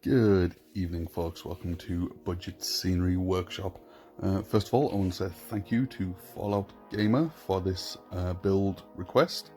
Good evening, folks. Welcome to Budget Scenery Workshop. First of all, I want to say thank you to Fallout Gamer for this build request.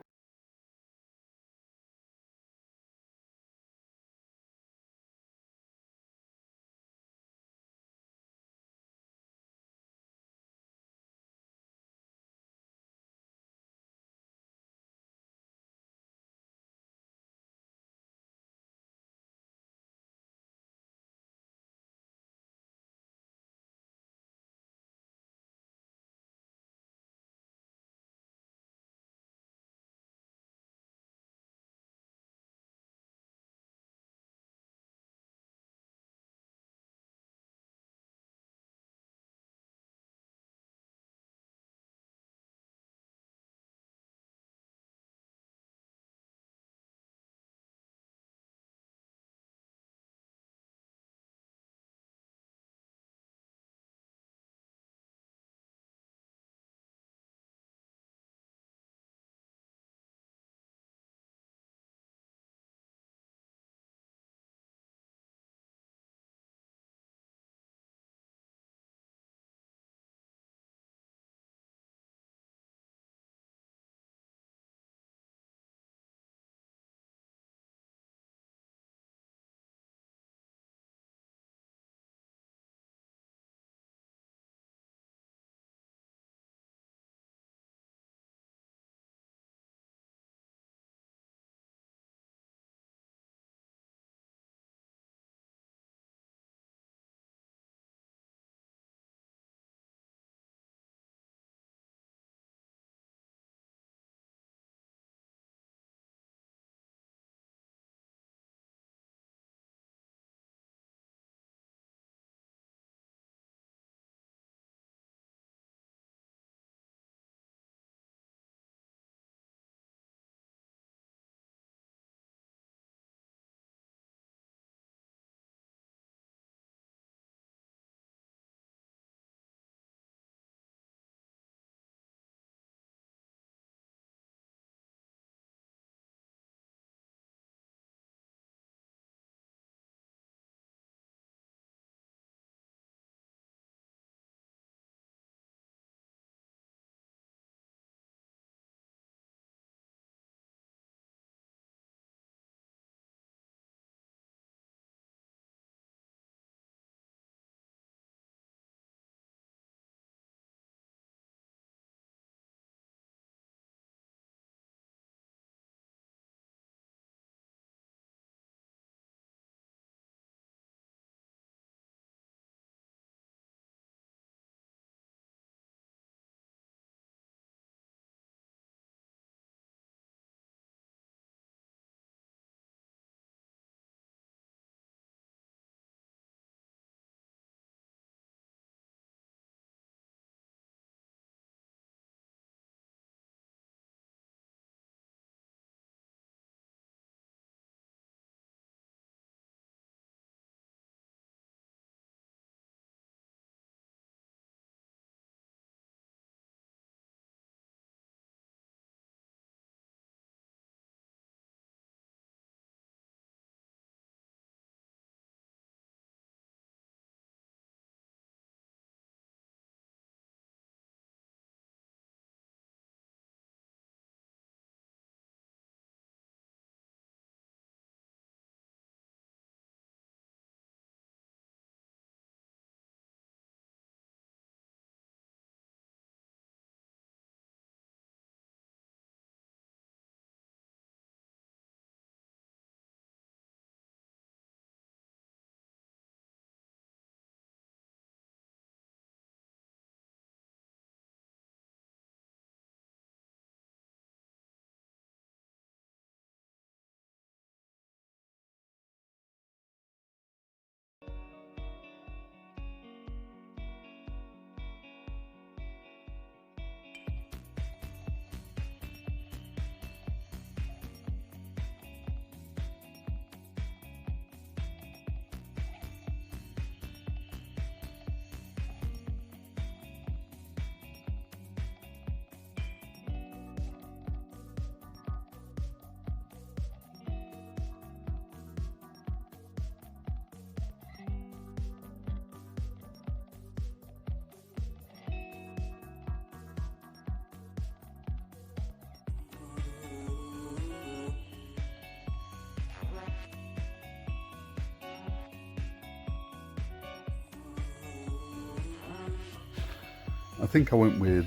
think I went with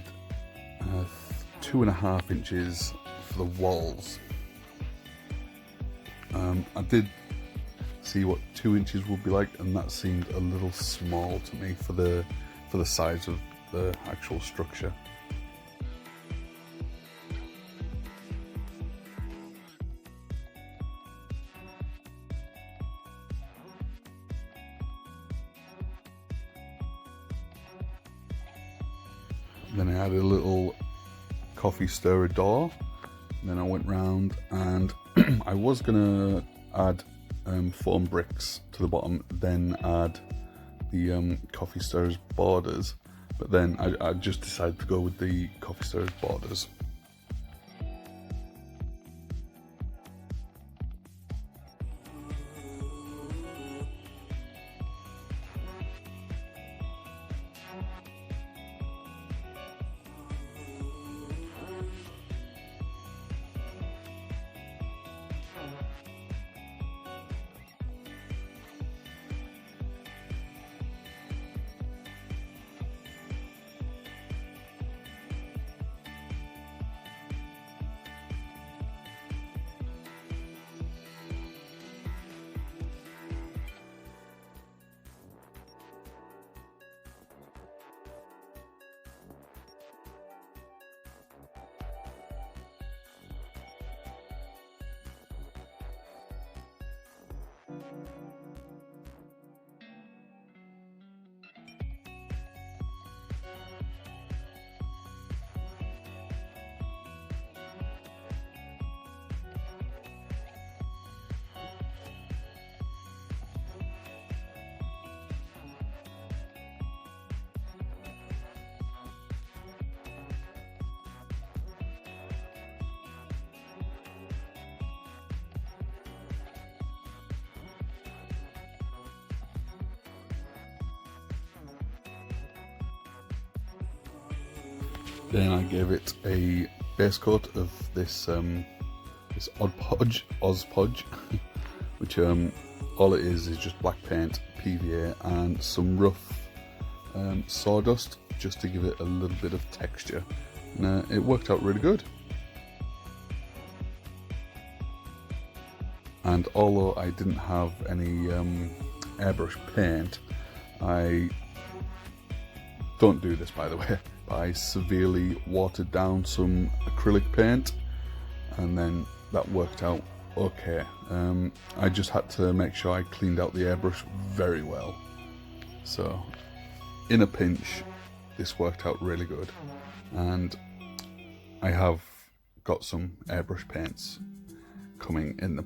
2.5 inches for the walls. I did see what 2 inches would be like, and that seemed a little small to me for the size of the actual structure. Then I added a little coffee stirrer door. And then I went round and I was gonna add foam bricks to the bottom, then add the coffee stirrer's borders, but then I just decided to go with the coffee stirrer's borders. Then I gave it a base coat of this this Oz Podge, which all it is just black paint, PVA, and some rough sawdust, just to give it a little bit of texture. And it worked out really good. And although I didn't have any airbrush paint, I don't do this, by the way. I severely watered down some acrylic paint, and then that worked out okay. I just had to make sure I cleaned out the airbrush very well. So in a pinch, this worked out really good. And I have got some airbrush paints coming in the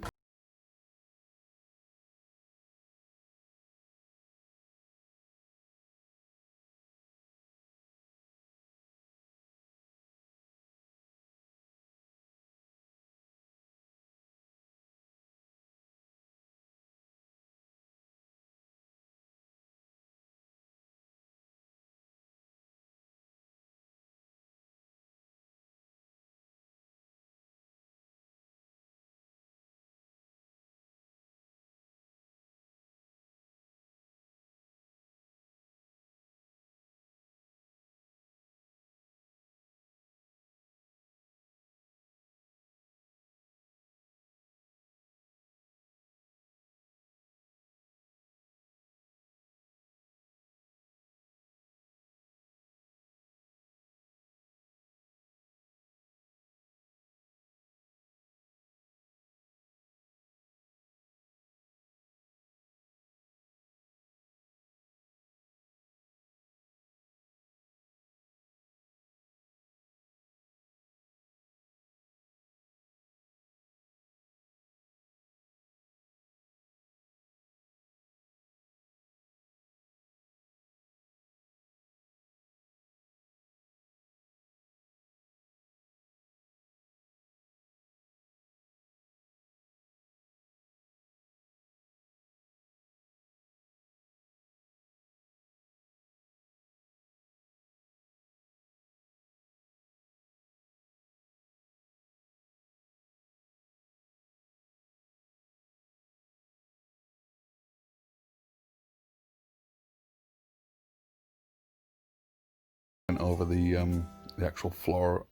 over the actual floor.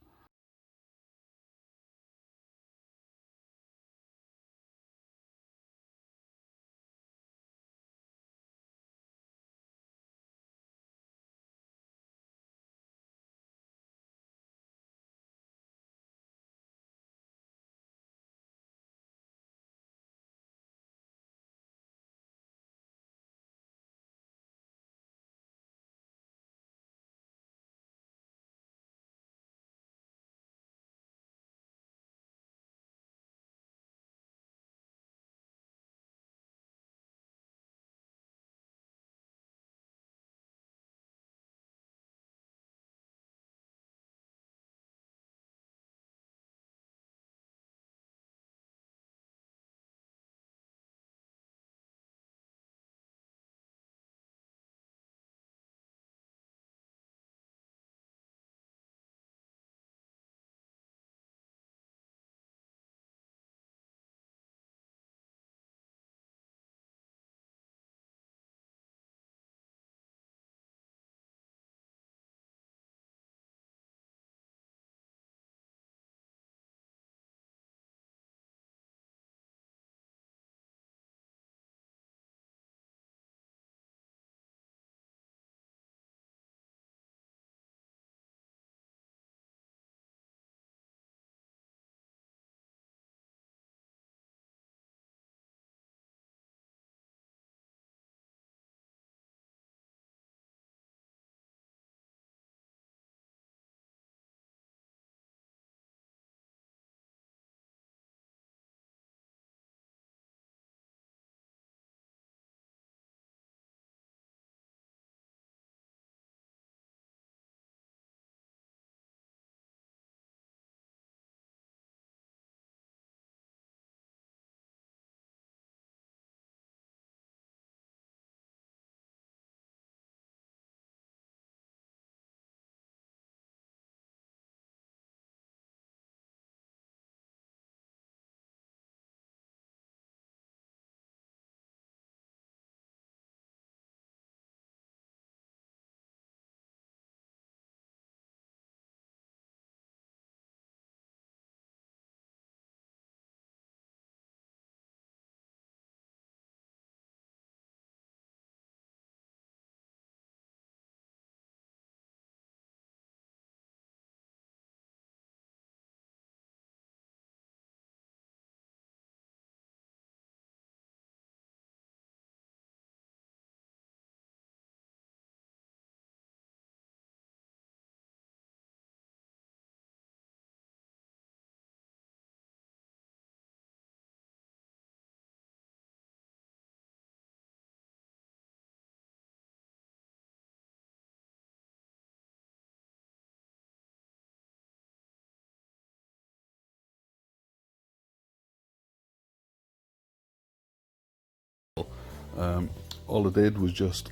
All I did was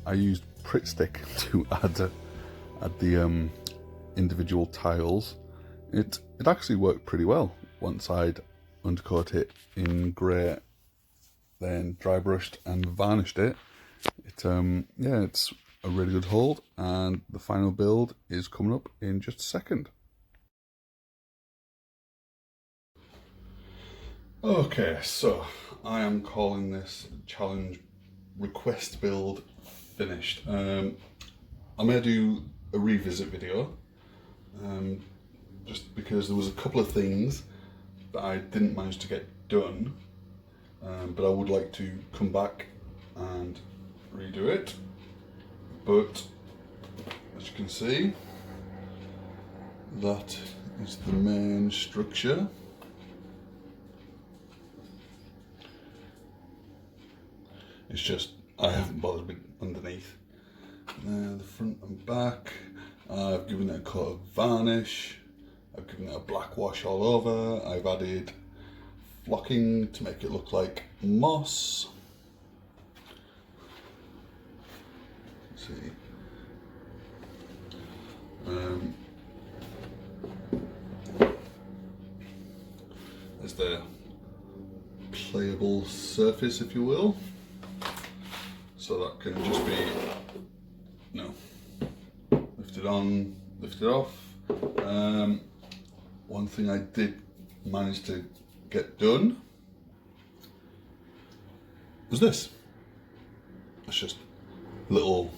I used Pritt Stick to add the individual tiles. It actually worked pretty well once I'd undercoat it in grey, then dry brushed and varnished it. Yeah, it's a really good hold, and the final build is coming up in just a second. Okay, so I am calling this challenge request build finished. I'm going to do a revisit video, just because there was a couple of things that I didn't manage to get done, but I would like to come back and redo it. But as you can see, that is the main structure. It's just I haven't bothered with underneath. The front and back, I've given it a coat of varnish, I've given it a black wash all over, I've added flocking to make it look like moss. Let's see. There's the playable surface, if you will. So that can just be, lifted it on, lift it off. One thing I did manage to get done was this. It's just a little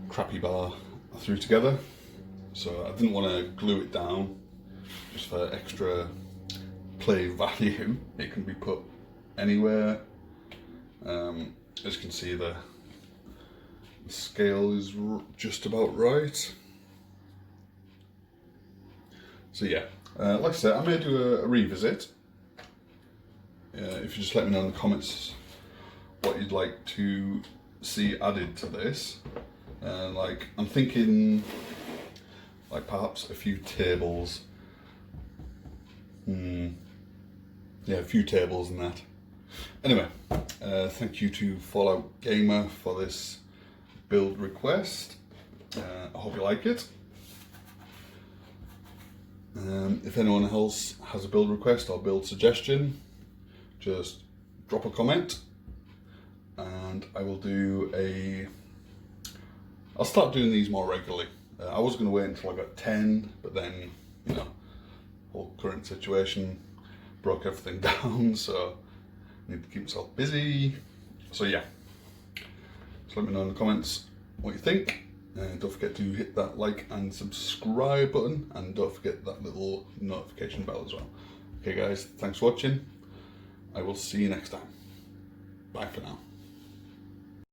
crappy bar I threw together. So I didn't want to glue it down, just for extra play value. It can be put anywhere. As you can see, the scale is just about right. So yeah, like I said, I may do a revisit. If you just let me know in the comments what you'd like to see added to this. Like, I'm thinking like perhaps a few tables. Yeah, a few tables and that. Anyway, thank you to F4LLOUT Gaymer for this build request. I hope you like it. If anyone else has a build request or build suggestion, just drop a comment and I will do I'll start doing these more regularly. I was going to wait until I got 10, but then, you know, whole current situation broke everything down, so I need to keep myself busy. So yeah, just let me know in the comments what you think. Don't forget to hit that like and subscribe button, and don't forget that little notification bell as well. Okay guys, thanks for watching. I will see you next time. Bye for now.